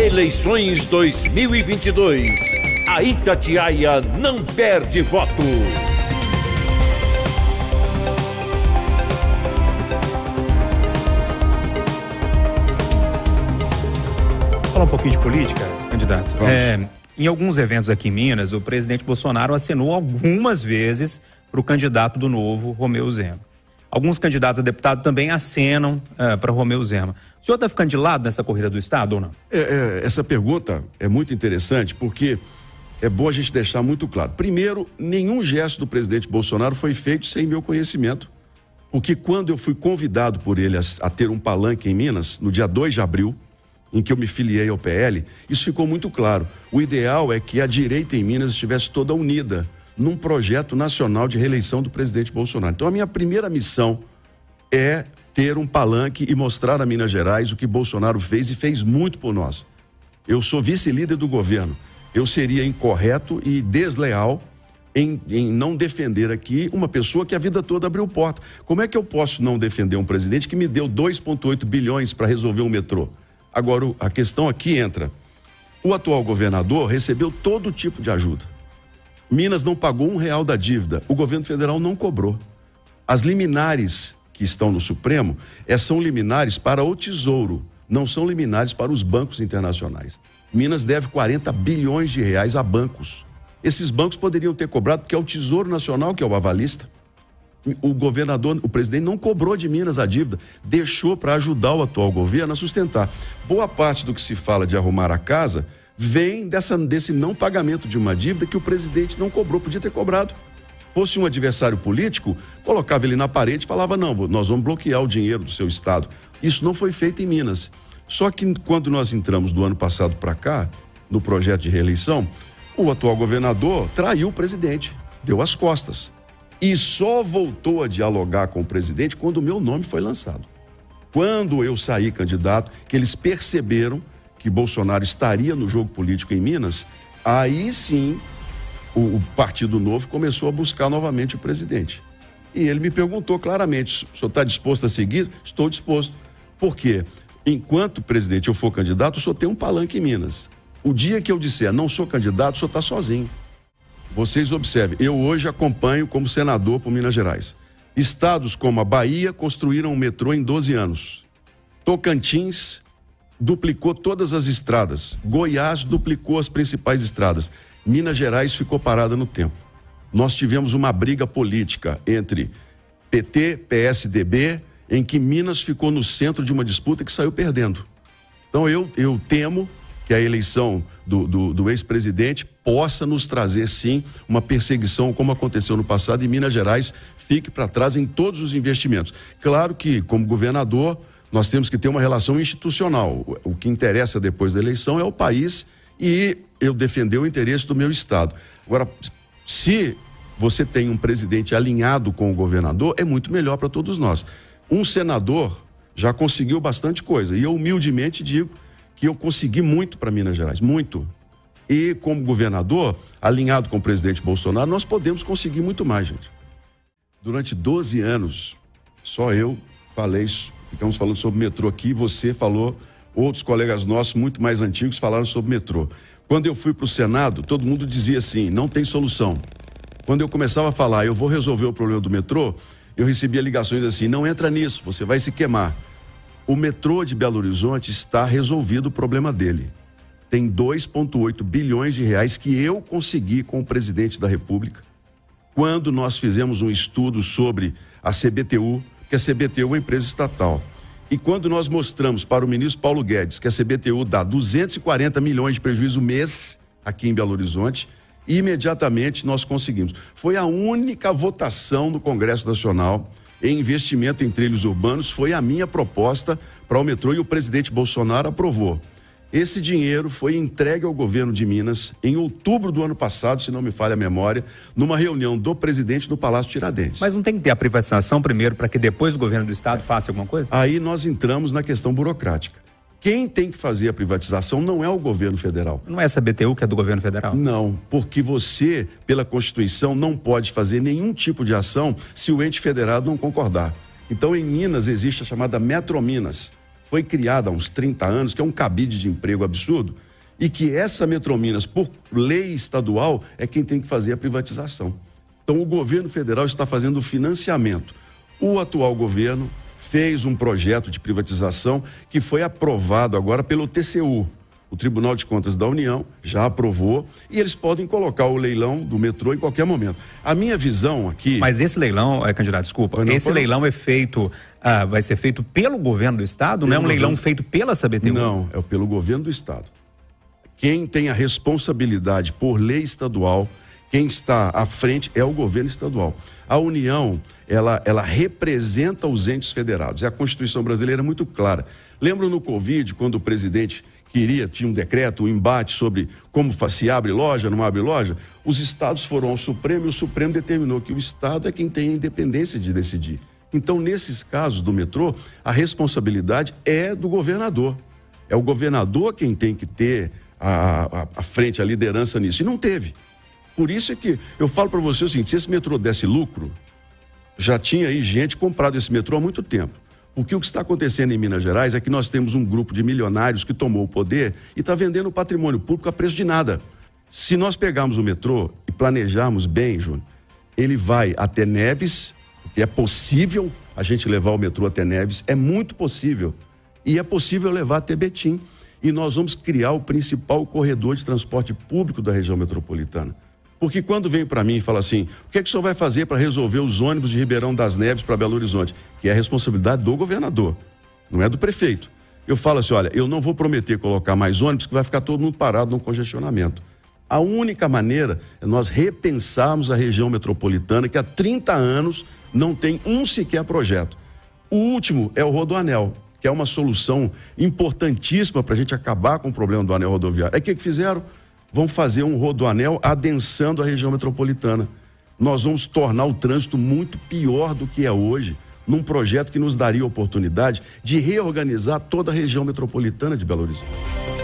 Eleições 2022. A Itatiaia não perde voto. Falar um pouquinho de política, candidato. Em alguns eventos aqui em Minas, o presidente Bolsonaro acenou algumas vezes para o candidato do Novo, Romeu Zema. Alguns candidatos a deputado também acenam para Romeu Zema. O senhor está ficando de lado nessa corrida do Estado ou não? Essa pergunta é muito interessante porque é bom a gente deixar muito claro. Primeiro, nenhum gesto do presidente Bolsonaro foi feito sem meu conhecimento, porque quando eu fui convidado por ele a ter um palanque em Minas, no dia 2 de abril, em que eu me filiei ao PL, isso ficou muito claro. O ideal é que a direita em Minas estivesse toda unida num projeto nacional de reeleição do presidente Bolsonaro. Então, a minha primeira missão é ter um palanque e mostrar a Minas Gerais o que Bolsonaro fez e fez muito por nós. Eu sou vice-líder do governo. Eu seria incorreto e desleal em não defender aqui uma pessoa que a vida toda abriu porta. Como é que eu posso não defender um presidente que me deu 2,8 bilhões para resolver um metrô? Agora, a questão aqui entra. O atual governador recebeu todo tipo de ajuda. Minas não pagou R$1 da dívida. O governo federal não cobrou. As liminares que estão no Supremo são liminares para o Tesouro, não são liminares para os bancos internacionais. Minas deve 40 bilhões de reais a bancos. Esses bancos poderiam ter cobrado porque é o Tesouro Nacional que é o avalista. O governador, o presidente não cobrou de Minas a dívida, deixou para ajudar o atual governo a sustentar. Boa parte do que se fala de arrumar a casa vem desse não pagamento de uma dívida que o presidente não cobrou, podia ter cobrado. Fosse um adversário político, colocava ele na parede e falava, não, nós vamos bloquear o dinheiro do seu estado. Isso não foi feito em Minas. Só que quando nós entramos do ano passado para cá, no projeto de reeleição, o atual governador traiu o presidente, deu as costas. E só voltou a dialogar com o presidente quando o meu nome foi lançado. Quando eu saí candidato, que eles perceberam que Bolsonaro estaria no jogo político em Minas, aí sim o Partido Novo começou a buscar novamente o presidente. E ele me perguntou claramente, o senhor está disposto a seguir? Estou disposto. Por quê? Enquanto presidente eu for candidato, o senhor tem um palanque em Minas. O dia que eu disser não sou candidato, o senhor está sozinho. Vocês observem, eu hoje acompanho como senador por Minas Gerais. Estados como a Bahia construíram um metrô em 12 anos. Tocantins duplicou todas as estradas. Goiás duplicou as principais estradas. Minas Gerais ficou parada no tempo. Nós tivemos uma briga política entre PT, PSDB, em que Minas ficou no centro de uma disputa que saiu perdendo. Então eu temo que a eleição do ex-presidente possa nos trazer, sim, uma perseguição, como aconteceu no passado, e Minas Gerais fique para trás em todos os investimentos. Claro que, como governador, nós temos que ter uma relação institucional. O que interessa depois da eleição é o país e eu defender o interesse do meu estado. Agora, se você tem um presidente alinhado com o governador, é muito melhor para todos nós. Um senador já conseguiu bastante coisa e eu humildemente digo que eu consegui muito para Minas Gerais, muito. E como governador, alinhado com o presidente Bolsonaro, nós podemos conseguir muito mais, gente. Durante 12 anos, só eu falei, ficamos falando sobre metrô aqui, você falou, outros colegas nossos, muito mais antigos, falaram sobre metrô. Quando eu fui para o Senado, todo mundo dizia assim, não tem solução. Quando eu começava a falar, eu vou resolver o problema do metrô, eu recebia ligações assim, não entra nisso, você vai se queimar. O metrô de Belo Horizonte está resolvido o problema dele. Tem 2,8 bilhões de reais que eu consegui com o presidente da República. Quando nós fizemos um estudo sobre a CBTU, que a CBTU é uma empresa estatal. E quando nós mostramos para o ministro Paulo Guedes que a CBTU dá 240 milhões de prejuízo mês aqui em Belo Horizonte, imediatamente nós conseguimos. Foi a única votação do Congresso Nacional em investimento em trilhos urbanos, foi a minha proposta para o metrô e o presidente Bolsonaro aprovou. Esse dinheiro foi entregue ao governo de Minas em outubro do ano passado, se não me falha a memória, numa reunião do presidente no Palácio Tiradentes. Mas não tem que ter a privatização primeiro para que depois o governo do estado faça alguma coisa? Aí nós entramos na questão burocrática. Quem tem que fazer a privatização não é o governo federal. Não é essa BTU que é do governo federal? Não, porque você, pela Constituição, não pode fazer nenhum tipo de ação se o ente federado não concordar. Então, em Minas, existe a chamada Metrominas. foi criada há uns 30 anos, que é um cabide de emprego absurdo, e que essa Metrominas, por lei estadual, é quem tem que fazer a privatização. Então, o governo federal está fazendo o financiamento. O atual governo fez um projeto de privatização que foi aprovado agora pelo TCU. O Tribunal de Contas da União já aprovou e eles podem colocar o leilão do metrô em qualquer momento. A minha visão aqui... Mas esse leilão, candidato, desculpa, leilão é feito, vai ser feito pelo governo do estado? Não é um leilão feito pela CBTU? Não, é pelo governo do estado. Quem tem a responsabilidade por lei estadual, quem está à frente é o governo estadual. A União, ela representa os entes federados. E a Constituição brasileira é muito clara. Lembro no Covid, quando o presidente tinha um decreto, um embate sobre como se abre loja, não abre loja, os estados foram ao Supremo e o Supremo determinou que o estado é quem tem a independência de decidir. Então, nesses casos do metrô, a responsabilidade é do governador. É o governador quem tem que ter a frente, a liderança nisso. E não teve. Por isso é que eu falo para você o seguinte, se esse metrô desse lucro, já tinha aí gente comprado esse metrô há muito tempo. Porque o que está acontecendo em Minas Gerais é que nós temos um grupo de milionários que tomou o poder e está vendendo o patrimônio público a preço de nada. Se nós pegarmos o metrô e planejarmos bem, Júnior, ele vai até Neves, porque é possível a gente levar o metrô até Neves, é muito possível. E é possível levar até Betim. E nós vamos criar o principal corredor de transporte público da região metropolitana. Porque quando vem para mim e fala assim, o que é que o senhor vai fazer para resolver os ônibus de Ribeirão das Neves para Belo Horizonte? Que é a responsabilidade do governador, não é do prefeito. Eu falo assim, olha, eu não vou prometer colocar mais ônibus, que vai ficar todo mundo parado no congestionamento. A única maneira é nós repensarmos a região metropolitana, que há 30 anos não tem um sequer projeto. O último é o Rodoanel, que é uma solução importantíssima para a gente acabar com o problema do anel rodoviário. Aí o que fizeram? Vão fazer um rodoanel adensando a região metropolitana. Nós vamos tornar o trânsito muito pior do que é hoje, num projeto que nos daria a oportunidade de reorganizar toda a região metropolitana de Belo Horizonte.